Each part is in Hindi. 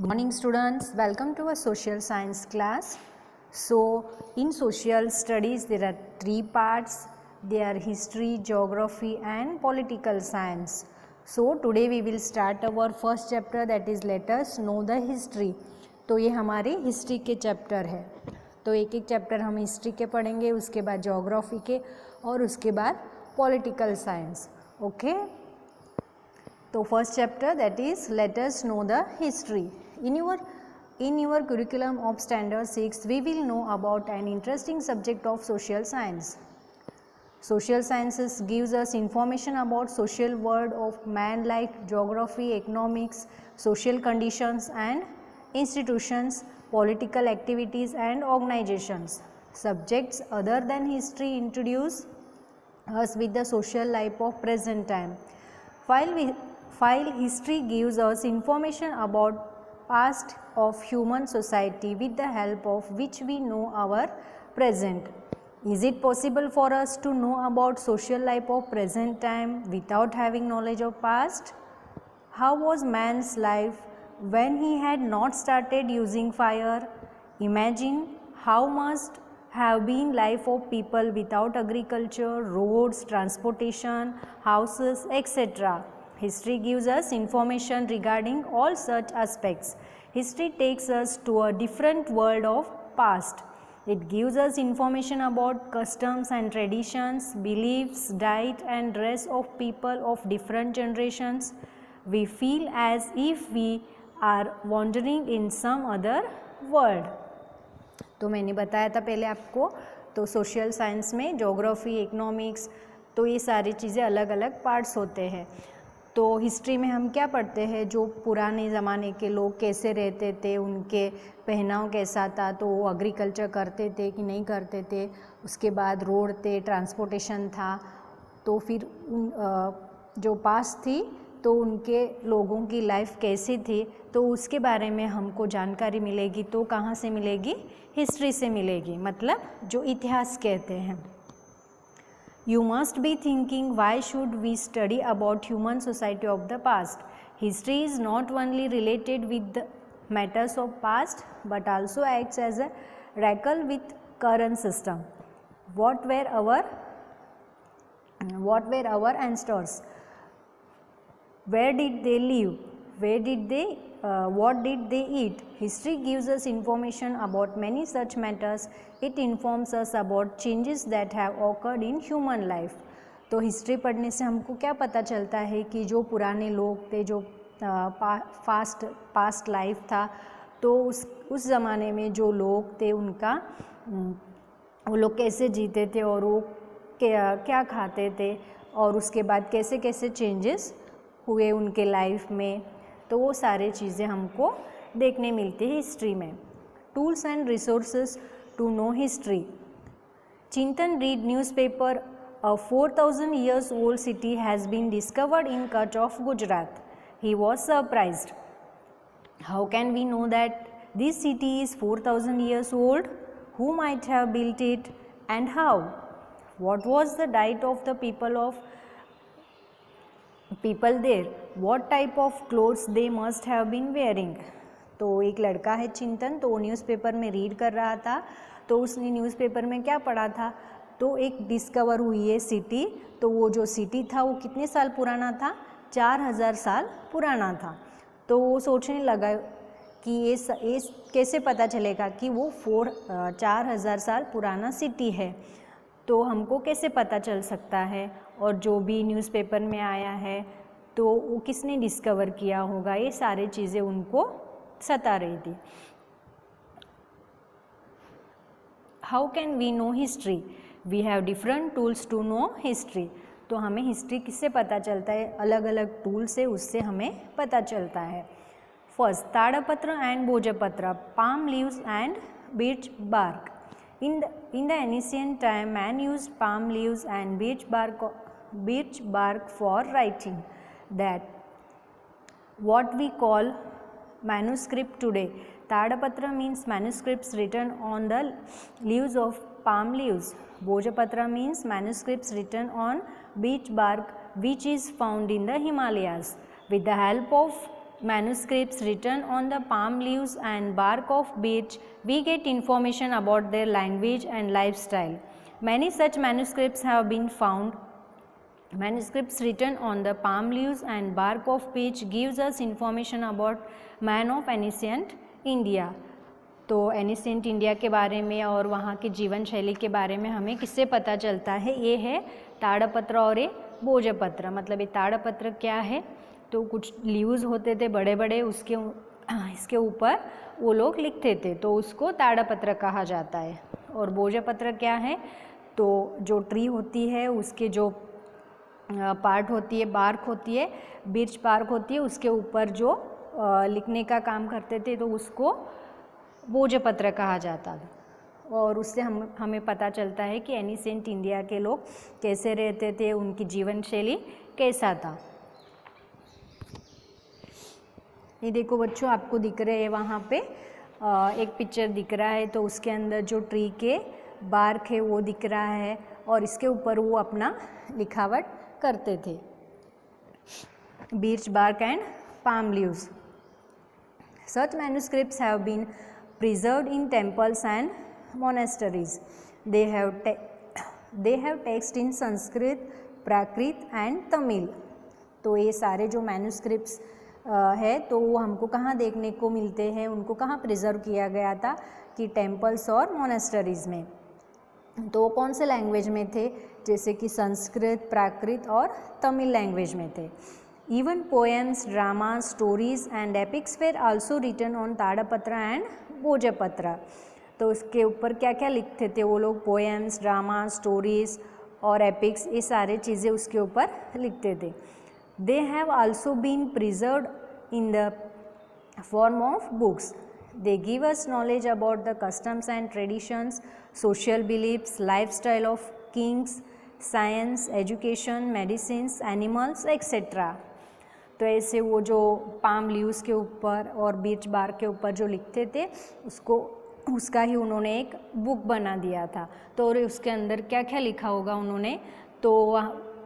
Good morning students, welcome to a social science class. So in social studies there are three parts. They are history, geography and political science. So today we will start our first chapter, that is let us know the history. तो ये हमारे हिस्ट्री के चैप्टर है. तो एक एक चैप्टर हम हिस्ट्री के पढ़ेंगे, उसके बाद ज्योग्राफी के और उसके बाद पॉलिटिकल साइंस. ओके. तो first chapter that is let us know the history. In your curriculum of standard 6 we will know about an interesting subject of social science. Social sciences gives us information about social world of man like geography, economics, social conditions and institutions, political activities and organizations. Subjects other than history introduce us with the social life of present time. While history gives us information about past of human society with the help of which we know our present. Is it possible for us to know about social life of present time without having knowledge of past? How was man's life when he had not started using fire? Imagine how must have been life of people without agriculture, roads, transportation, houses, etc. History gives us information regarding all such aspects. History takes us to a different world of past. It gives us information about customs and traditions, beliefs, diet and dress of people of different generations. We feel as if we are wandering in some other world. तो मैंने बताया था पहले आपको, तो सोशल साइंस में ज्योग्राफी, इकोनॉमिक्स, तो ये सारी चीज़ें अलग अलग पार्ट्स होते हैं. तो हिस्ट्री में हम क्या पढ़ते हैं, जो पुराने ज़माने के लोग कैसे रहते थे, उनके पहनाव कैसा था, तो वो एग्रीकल्चर करते थे कि नहीं करते थे, उसके बाद रोड थे, ट्रांसपोर्टेशन था, तो फिर जो पास्ट थी तो उनके लोगों की लाइफ कैसी थी, तो उसके बारे में हमको जानकारी मिलेगी. तो कहाँ से मिलेगी? हिस्ट्री से मिलेगी, मतलब जो इतिहास कहते हैं. You must be thinking, why should we study about human society of the past? History is not only related with the matters of past but also acts as a record with current system. What were our ancestors? Where did they live? What did they eat? History gives us information about many such matters. It informs us about changes that have occurred in human life. तो हिस्ट्री पढ़ने से हमको क्या पता चलता है कि जो पुराने लोग थे, जो पास्ट लाइफ था, तो उस ज़माने में जो लोग थे उनका वो लोग कैसे जीते थे और वो क्या खाते थे और उसके बाद कैसे कैसे चेंजेस हुए उनके लाइफ में, तो वो सारे चीज़ें हमको देखने मिलती है हिस्ट्री में. Tools and resources to know history. Chintan read newspaper. A 4,000 years old city has been discovered in Kutch of Gujarat. He was surprised. How can we know that this city is 4,000 years old? Who might have built it and how? What was the diet of the people there? What type of clothes they must have been wearing? तो एक लड़का है चिंतन, तो वो न्यूज़पेपर में रीड कर रहा था. तो उसने न्यूज़पेपर में क्या पढ़ा था, तो एक डिस्कवर हुई है सिटी. तो वो जो सिटी था वो कितने साल पुराना था? 4,000 साल पुराना था. तो वो सोचने लगा कि ये कैसे पता चलेगा कि वो 4,000 साल पुराना सिटी है, तो हमको कैसे पता चल सकता है. और जो भी न्यूज़पेपर में आया है तो वो किसने डिस्कवर किया होगा, ये सारी चीज़ें उनको सता रही थी. How can we know history? We have different tools to know history. तो हमें हिस्ट्री किससे पता चलता है? अलग अलग टूल से, उससे हमें पता चलता है. फर्स्ट, ताड़पत्र एंड भोजपत्र, palm leaves and beech bark. In the ancient time, man used palm leaves and beech bark for writing. That what we call manuscript today. Tadapatra means manuscripts written on the leaves of palm leaves. Bhojapatra means manuscripts written on beech bark, which is found in the Himalayas. With the help of manuscripts written on the palm leaves and bark of beech, we get information about their language and lifestyle. Many such manuscripts have been found. Manuscripts written on the palm leaves and bark of beech gives us information about man of ancient India. तो एनिसेंट इंडिया के बारे में और वहाँ की जीवन शैली के बारे में हमें किससे पता चलता है? ये है ताड़पत्र और ये भोजपत्र। मतलब ये ताड़पत्र क्या है? तो कुछ लीव्स होते थे बड़े बड़े, इसके ऊपर वो लोग लिखते थे, तो उसको ताड़पत्र कहा जाता है। और भोजपत्र क्या है? तो जो ट्री होती है उसके जो पार्ट होती है, बार्क होती है, बिर्च बार्क होती है, उसके ऊपर जो लिखने का काम करते थे तो उसको भोजपत्र कहा जाता था। और उससे हमें पता चलता है कि एनिसेंट इंडिया के लोग कैसे रहते थे, उनकी जीवन शैली कैसा था। ये देखो बच्चों, आपको दिख रहे हैं वहाँ पे एक पिक्चर दिख रहा है, तो उसके अंदर जो ट्री के बार्क है वो दिख रहा है और इसके ऊपर वो अपना लिखावट करते थे। birch bark and palm leaves. Such manuscripts have been preserved in temples and monasteries. They have text in Sanskrit, Prakrit and Tamil. तो ये सारे जो मैन्यूस्क्रिप्ट्स है तो वो हमको कहाँ देखने को मिलते हैं, उनको कहाँ प्रिजर्व किया गया था कि टेम्पल्स और मोनेस्टरीज़ में। तो कौन से लैंग्वेज में थे? जैसे कि संस्कृत, प्राकृत और तमिल लैंग्वेज में थे। Even poems, drama, stories and epics were also written on ताड़पत्र एंड भोजपत्र। तो उसके ऊपर क्या क्या लिखते थे वो लोग? पोएम्स, ड्रामा, स्टोरीज और एपिक्स, ये सारे चीज़ें उसके ऊपर लिखते थे। They have also been preserved in the form of books. They give us knowledge about the customs and traditions, social beliefs, lifestyle of kings, science, education, medicines, animals, etc. तो ऐसे वो जो पाम लीव्स के ऊपर और बीच बार के ऊपर जो लिखते थे उसका ही उन्होंने एक बुक बना दिया था। तो और उसके अंदर क्या क्या लिखा होगा उन्होंने? तो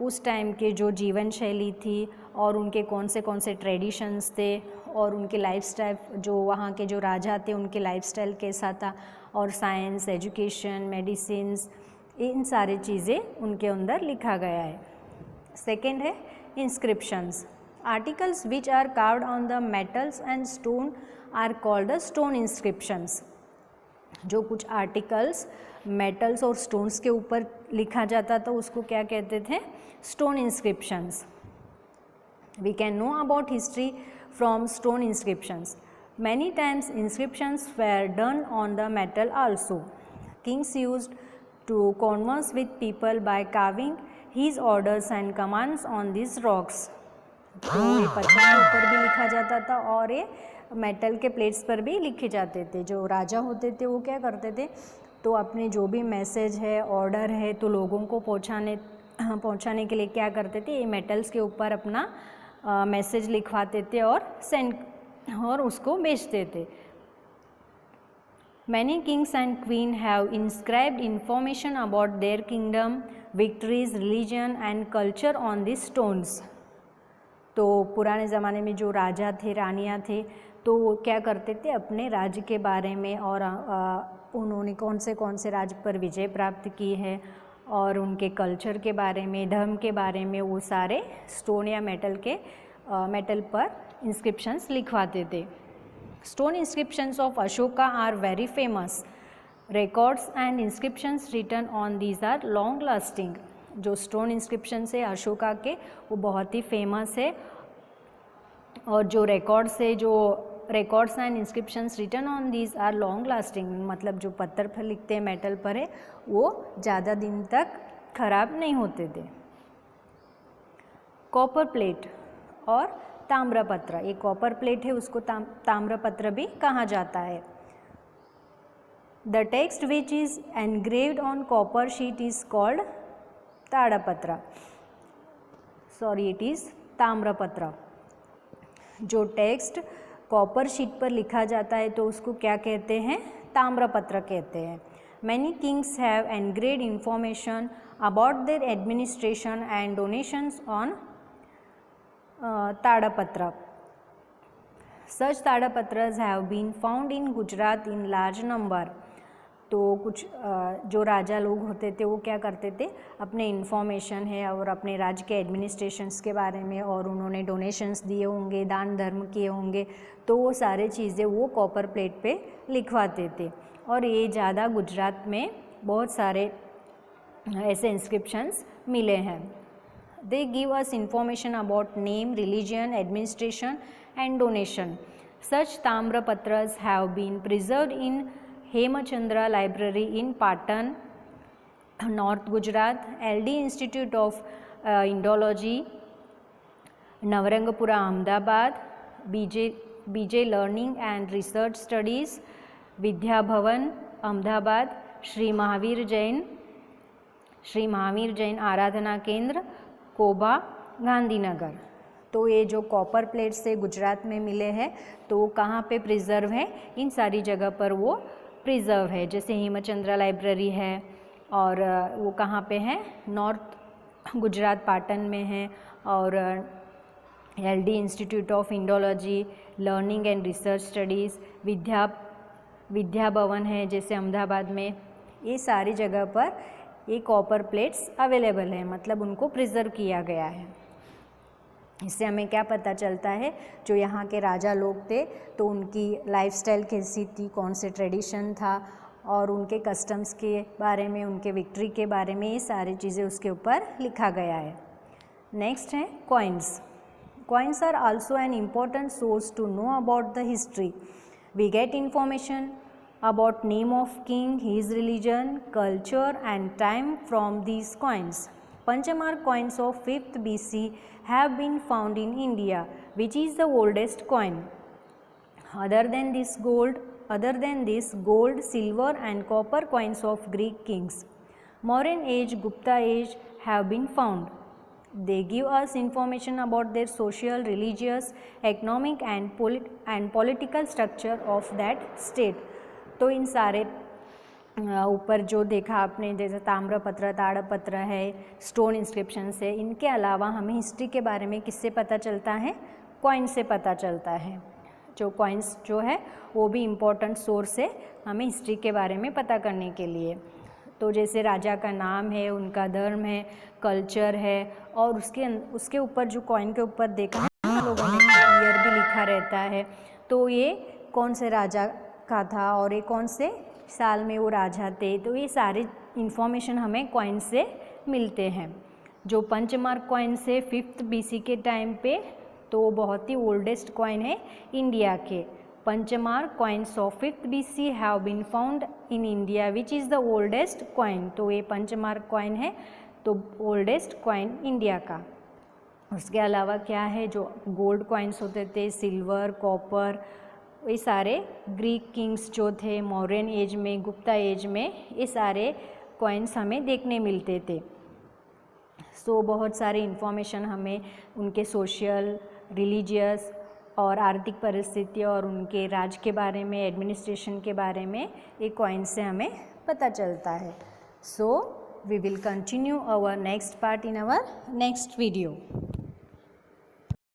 उस टाइम के जो जीवन शैली थी और उनके कौन से ट्रेडिशंस थे और उनके लाइफस्टाइल, जो वहाँ के जो राजा थे उनके लाइफस्टाइल कैसा था, और साइंस, एजुकेशन, मेडिसिन्स, इन सारी चीज़ें उनके अंदर लिखा गया है। सेकेंड है inscriptions. Articles which are carved on the metals and stone are called the stone inscriptions. जो कुछ आर्टिकल्स मेटल्स और स्टोन्स के ऊपर लिखा जाता था उसको क्या कहते थे? Stone inscriptions. We can know about history from stone inscriptions. Many times inscriptions were done on the metal also. Kings used to converse with people by carving his orders and commands on this rocks. तो ये पत्थर के ऊपर भी लिखा जाता था और ये मेटल के प्लेट्स पर भी लिखे जाते थे। जो राजा होते थे वो क्या करते थे? तो अपने जो भी मैसेज है, ऑर्डर है, तो लोगों को पहुंचाने के लिए क्या करते थे? ये मेटल्स के ऊपर अपना मैसेज लिखवाते थे और उसको बेचते थे। Many Kings and queen have inscribed information about there kingdom, victories, religion and culture on this stones. तो पुराने ज़माने में जो राजा थे, रानियाँ थे, तो वो क्या करते थे? अपने राज्य के बारे में और उन्होंने कौन से राज्य पर विजय प्राप्त की है और उनके कल्चर के बारे में, धर्म के बारे में, वो सारे स्टोन या मेटल पर इंस्क्रिप्शंस लिखवाते थे। Stone inscriptions of Ashoka are very famous. Records and inscriptions written on these are long lasting. जो स्टोन इंस्क्रिप्शन है अशोका के वो बहुत ही फेमस है, और जो records and inscriptions written on these are long lasting. मतलब जो पत्थर पर लिखते हैं, मेटल पर है, वो ज़्यादा दिन तक खराब नहीं होते थे। कॉपर प्लेट और ताम्रपत्र। ये कॉपर प्लेट है, उसको ताम्रपत्र भी कहा जाता है। The text which is engraved on copper sheet is called ताड़पत्र। सॉरी, इट इज़ ताम्रपत्र। जो टेक्स्ट कॉपर शीट पर लिखा जाता है तो उसको क्या कहते हैं? ताम्रपत्र कहते हैं। Many kings have engraved information about their administration and donations on ताड़पत्र। सच ताड़पत्रस have been found in Gujarat in large number. तो कुछ जो राजा लोग होते थे वो क्या करते थे, अपने इन्फॉर्मेशन है और अपने राज्य के एडमिनिस्ट्रेशंस के बारे में, और उन्होंने डोनेशंस दिए होंगे, दान धर्म किए होंगे, तो वो सारे चीज़ें वो कॉपर प्लेट पे लिखवाते थे। और ये ज़्यादा गुजरात में बहुत सारे ऐसे इंस्क्रिप्शंस मिले हैं। They give us information about name, religion, administration and donation. Such ताम्रपत्रस have been preserved in Hemchandra library in Patan, north Gujarat, LD institute of Indology, Navrangpura Ahmedabad, BJ learning and research studies, Vidya Bhavan Ahmedabad, Shri Mahavir Jain आराधना केंद्र, कोबा, गांधीनगर। तो ये जो कॉपर प्लेट्स से गुजरात में मिले हैं तो वो कहाँ पे प्रिजर्व है, इन सारी जगह पर वो प्रिजर्व है। जैसे हेमचंद्रा लाइब्रेरी है और वो कहाँ पे है, नॉर्थ गुजरात पाटन में है, और LD institute of Indology, learning and research studies, Vidya Bhavan है जैसे अहमदाबाद में। ये सारी जगह पर ये कॉपर प्लेट्स अवेलेबल है, मतलब उनको प्रिजर्व किया गया है। इससे हमें क्या पता चलता है, जो यहाँ के राजा लोग थे तो उनकी लाइफस्टाइल कैसी थी, कौन से ट्रेडिशन था, और उनके कस्टम्स के बारे में, उनके विक्ट्री के बारे में, ये सारी चीज़ें उसके ऊपर लिखा गया है। नेक्स्ट है coins. Coins are also an important source to know about the history. We get information about name of king, his religion, culture and time from these coins. Panchamark coins of 5th BC have been found in India, which is the oldest coin. Other than this, gold, silver and copper coins of Greek kings, Mauryan age, Gupta age have been found. They give us information about their social, religious, economic and political structure of that state. तो इन सारे ऊपर जो देखा आपने, जैसे ताम्रपत्र, ताड़पत्र है, स्टोन इंस्क्रिप्शंस है, इनके अलावा हमें हिस्ट्री के बारे में किससे पता चलता है, कॉइन से पता चलता है। जो कॉइन्स जो है वो भी इम्पोर्टेंट सोर्स है हमें हिस्ट्री के बारे में पता करने के लिए। तो जैसे राजा का नाम है, उनका धर्म है, कल्चर है, और उसके ऊपर जो कॉइन के ऊपर देखा लोगों ने ईयर भी लिखा रहता है, तो ये कौन से राजा का था और ये कौन से साल में वो राजा थे, तो ये सारी इन्फॉर्मेशन हमें कॉइन से मिलते हैं। जो पंचमार्क कॉइन्स है 5th BC के टाइम पे, तो बहुत ही ओल्डेस्ट कॉइन है इंडिया के। Punchmark coins of 5th BC have been found in India which is the oldest coin. तो ये पंचमार्क कॉइन है, तो ओल्डेस्ट कॉइन इंडिया का। उसके अलावा क्या है, जो गोल्ड कॉइन्स होते थे, सिल्वर, कॉपर, ये सारे ग्रीक किंग्स जो थे मौर्यन एज में, गुप्ता एज में, ये सारे कॉइन्स हमें देखने मिलते थे। सो बहुत सारी इन्फॉर्मेशन हमें उनके सोशल, रिलीजियस और आर्थिक परिस्थिति और उनके राज के बारे में, एडमिनिस्ट्रेशन के बारे में ये कॉइन से हमें पता चलता है। So we will continue our next part in our next video.